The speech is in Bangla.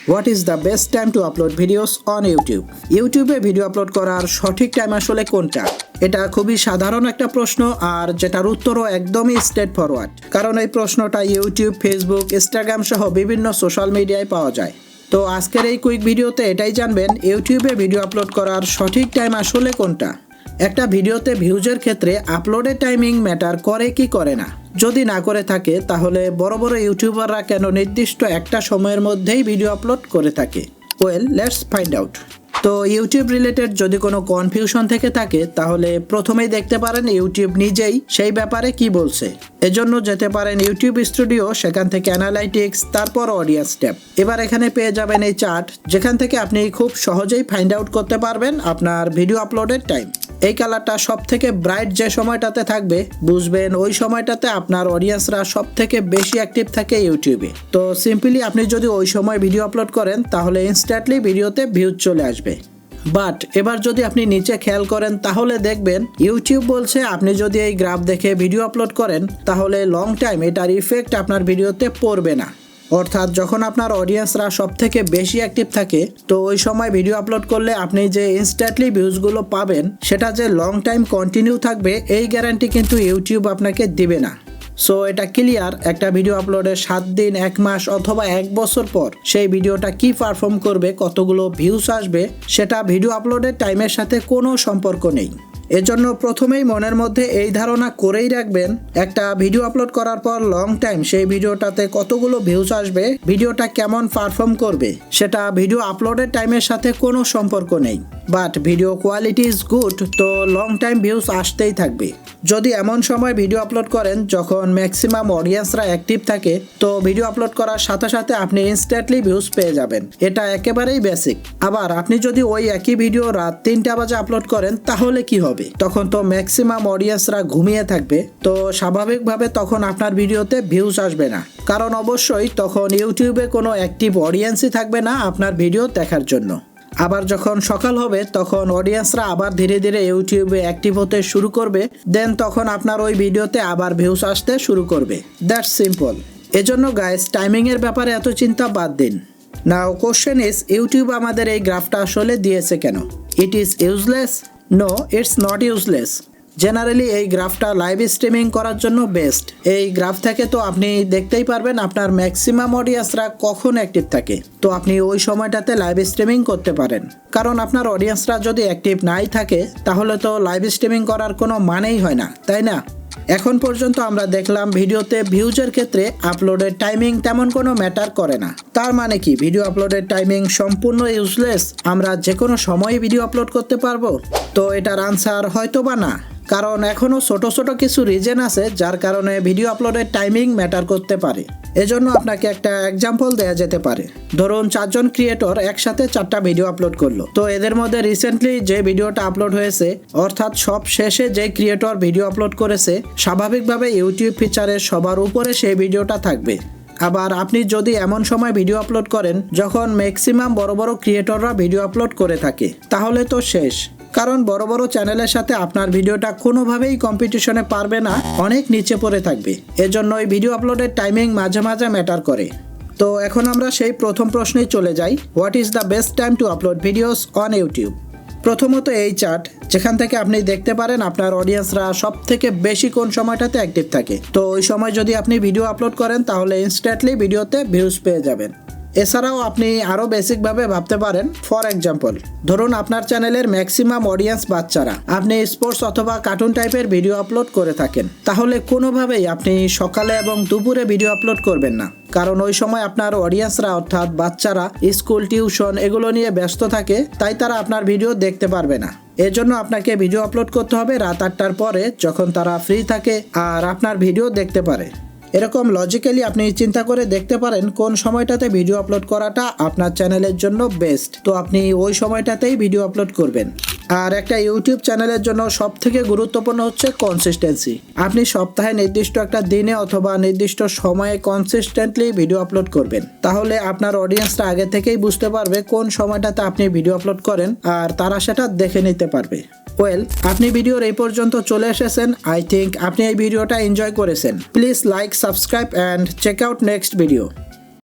What is the best time to upload videos on YouTube? ইউটিউবে ভিডিও আপলোড করার সঠিক টাইম আসলে কোনটা? এটা খুবই সাধারণ একটা প্রশ্ন, আর যেটার উত্তরও একদমই স্ট্রেট ফরওয়ার্ড, কারণ এই প্রশ্নটা ইউটিউব, ফেসবুক, ইনস্টাগ্রাম সহ বিভিন্ন সোশ্যাল মিডিয়ায় পাওয়া যায়। তো আজকের এই কুইক ভিডিওতে এটাই জানবেন, ইউটিউবে ভিডিও আপলোড করার সঠিক টাইম আসলে কোনটা। একটা ভিডিওতে ভিউজের ক্ষেত্রে আপলোডের টাইমিং ম্যাটার করে কি করে না? যদি না করে থাকে, তাহলে বড় বড় ইউটিউবাররা কেন নির্দিষ্ট একটা সময়ের মধ্যেই ভিডিও আপলোড করে থাকে? Well, let's find out. তো ইউটিউব রিলেটেড যদি কোনো কনফিউশন থেকে থাকে, তাহলে প্রথমেই দেখতে পারেন ইউটিউব নিজেই সেই ব্যাপারে কি বলছে। এজন্য যেতে পারেন ইউটিউব স্টুডিও, সেখান থেকে অ্যানালাইটিক্স, তারপর অডিয়েন্স ট্যাব। এবার এখানে পেয়ে যাবেন এই চার্ট, যেখান থেকে আপনি খুব সহজেই ফাইন্ড আউট করতে পারবেন আপনার ভিডিও আপলোডের টাইম। এই কালারটা সব থেকে ব্রাইট যে সময়টাতে থাকবে, বুঝবেন ওই সময়টাতে আপনার অডিয়েন্সরা সব থেকে বেশি অ্যাক্টিভ থাকে ইউটিউবে। তো সিম্পলি আপনি যদি ওই সময় ভিডিও আপলোড করেন, তাহলে ইনস্ট্যান্টলি ভিডিওতে ভিউজ চলে আসবে। বাট এবার যদি আপনি নিচে খেয়াল করেন, তাহলে দেখবেন ইউটিউব বলছে আপনি যদি এই গ্রাফ দেখে ভিডিও আপলোড করেন, তাহলে লং টাইম এটার ইফেক্ট আপনার ভিডিওতে পড়বে না। অর্থাৎ যখন আপনার অডিয়েন্সরা সব থেকে বেশি অ্যাক্টিভ থাকে, তো ওই সময় ভিডিও আপলোড করলে আপনি যে ইনস্ট্যান্টলি ভিউজগুলো পাবেন, সেটা যে লং টাইম কন্টিনিউ থাকবে, এই গ্যারান্টি কিন্তু ইউটিউব আপনাকে দিবে না। সো এটা ক্লিয়ার, একটা ভিডিও আপলোডের 7 দিন, 1 মাস অথবা 1 বছর পর সেই ভিডিওটা কি পারফর্ম করবে, কতগুলো ভিউজ আসবে, সেটা ভিডিও আপলোডের টাইমের সাথে কোনো সম্পর্ক নেই। এজন্য প্রথমেই মনের মধ্যে এই ধারণা করেই রাখবেন, একটা ভিডিও আপলোড করার পর লং টাইম সেই ভিডিওটাতে কতগুলো ভিউজ আসবে, ভিডিওটা কেমন পারফর্ম করবে, সেটা ভিডিও আপলোডের টাইমের সাথে কোনো সম্পর্ক নেই। But video quality is good, তো লং টাইম ভিউজ আসতেই থাকবে। যদি এমন সময় ভিডিও আপলোড করেন যখন ম্যাক্সিমাম অডিয়েন্সরা অ্যাক্টিভ থাকে, তো ভিডিও আপলোড করার সাথে সাথে আপনি ইনস্ট্যান্টলি ভিউজ পেয়ে যাবেন। এটা একেবারেই বেসিক। আবার আপনি যদি ওই একই ভিডিও রাত 3টা বাজে আপলোড করেন, তাহলে কি হবে? তখন তো ম্যাক্সিমাম অডিয়েন্সরা ঘুমিয়ে থাকবে, তো স্বাভাবিকভাবে তখন আপনার ভিডিওতে ভিউজ আসবে না, কারণ অবশ্যই তখন ইউটিউবে কোনো অ্যাক্টিভ অডিয়েন্সই থাকবে না আপনার ভিডিও দেখার জন্য। আবার যখন সকাল হবে, তখন অডিয়েন্সরা আবার ধীরে ধীরে ইউটিউবে অ্যাক্টিভ হতে শুরু করবে, দেন তখন আপনার ওই ভিডিওতে আবার ভিউজ আসতে শুরু করবে। That's simple. এজন্য গাইস, টাইমিংয়ের ব্যাপারে এত চিন্তা বাদ দিন। নাও কোশ্চেন ইজ, ইউটিউব আমাদের এই গ্রাফটা আসলে দিয়েছে কেন? It is useless? No, it's not useless. Generally এই গ্রাফটা লাইভ স্ট্রিমিং করার জন্য বেস্ট। এই গ্রাফ থেকে তো আপনি দেখতেই পারবেন আপনার ম্যাক্সিমাম অডিয়েন্সরা কখন অ্যাক্টিভ থাকে, তো আপনি ওই সময়টাতে লাইভ স্ট্রিমিং করতে পারেন। কারণ আপনার অডিয়েন্সরা যদি অ্যাক্টিভ নাই থাকে, তাহলে তো লাইভ স্ট্রিমিং করার কোনো মানেই হয় না, তাই না? এখন পর্যন্ত আমরা দেখলাম ভিডিওতে ভিউজের ক্ষেত্রে আপলোডের টাইমিং তেমন কোনো ম্যাটার করে না। তার মানে কি ভিডিও আপলোডের টাইমিং সম্পূর্ণ ইউজলেস? আমরা যে কোনো সময় ভিডিও আপলোড করতে পারবো? তো এটার আনসার হয়তো বা না, কারণ এখনও ছোট ছোট কিছু রিজন আছে যার কারণে ভিডিও আপলোডের টাইমিং ম্যাটার করতে পারে। এজন্য আপনাকে একটা এক্সাম্পল দেয়া যেতে পারে। ধরুন 4 জন ক্রিয়েটর একসাথে 4টা ভিডিও আপলোড করলো, তো এদের মধ্যে রিসেন্টলি যে ভিডিওটা আপলোড হয়েছে, অর্থাৎ সব শেষে যে ক্রিয়েটর ভিডিও আপলোড করেছে, স্বাভাবিকভাবে ইউটিউব ফিচারের সবার উপরে সেই ভিডিওটা থাকবে। আবার আপনি যদি এমন সময় ভিডিও আপলোড করেন যখন ম্যাক্সিমাম বড় বড় ক্রিয়েটররা ভিডিও আপলোড করে থাকে, তাহলে তো শেষ। কারণ বড় বড় চ্যানেলের সাথে আপনার ভিডিওটা কোনোভাবেই কম্পিটিশনে পারবে না, অনেক নিচে পড়ে থাকবে। এজন্য এই ভিডিও আপলোডের টাইমিং মাঝে মাঝে ম্যাটার করে। তো এখন আমরা সেই প্রথম প্রশ্নেই চলে যাই, what is the best time to upload videos on YouTube? প্রথমত এই চার্ট, যেখান থেকে আপনি দেখতে পারেন আপনার অডিয়েন্সরা সব থেকে বেশি কোন সময়টাতে অ্যাক্টিভ থাকে। তো ওই সময় যদি আপনি ভিডিও আপলোড করেন, তাহলে ইনস্ট্যান্টলি ভিডিওতে ভিউজ পেয়ে যাবেন। এছাড়াও আপনি আরও বেসিকভাবে ভাবতে পারেন। ফর এক্সাম্পল, ধরুন আপনার চ্যানেলের ম্যাক্সিমাম অডিয়েন্স বাচ্চারা, আপনি স্পোর্টস অথবা কার্টুন টাইপের ভিডিও আপলোড করে থাকেন, তাহলে কোনোভাবেই আপনি সকালে এবং দুপুরে ভিডিও আপলোড করবেন না, কারণ ওই সময় আপনার অডিয়েন্সরা অর্থাৎ বাচ্চারা স্কুল, টিউশন এগুলো নিয়ে ব্যস্ত থাকে, তাই তারা আপনার ভিডিও দেখতে পারবে না। এজন্য আপনাকে ভিডিও আপলোড করতে হবে রাত 8টার পরে, যখন তারা ফ্রি থাকে আর আপনার ভিডিও দেখতে পারে। এরকম লজিক্যালি আপনি চিন্তা করে দেখতে পারেন কোন সময়টাতে ভিডিও আপলোড করাটা আপনার চ্যানেলের জন্য বেস্ট, তো আপনি ওই সময়টাতেই ভিডিও আপলোড করবেন। আর একটা ইউটিউব চ্যানেলের জন্য সব থেকে গুরুত্বপূর্ণ হচ্ছে কনসিস্টেন্সি। আপনি সপ্তাহে নির্দিষ্ট একটা দিনে অথবা নির্দিষ্ট সময়ে কনসিস্টেন্টলি ভিডিও আপলোড করবেন, তাহলে আপনার অডিয়েন্সরা আগে থেকেই বুঝতে পারবে কোন সময়টাতে আপনি ভিডিও আপলোড করেন, আর তারা সেটা দেখে নিতে পারবে। ওয়েল, আপনি ভিডিওর এই পর্যন্ত চলে এসেছেন। আই থিঙ্ক আপনি এই ভিডিওটা এনজয় করেছেন। Please like, subscribe and check out next video.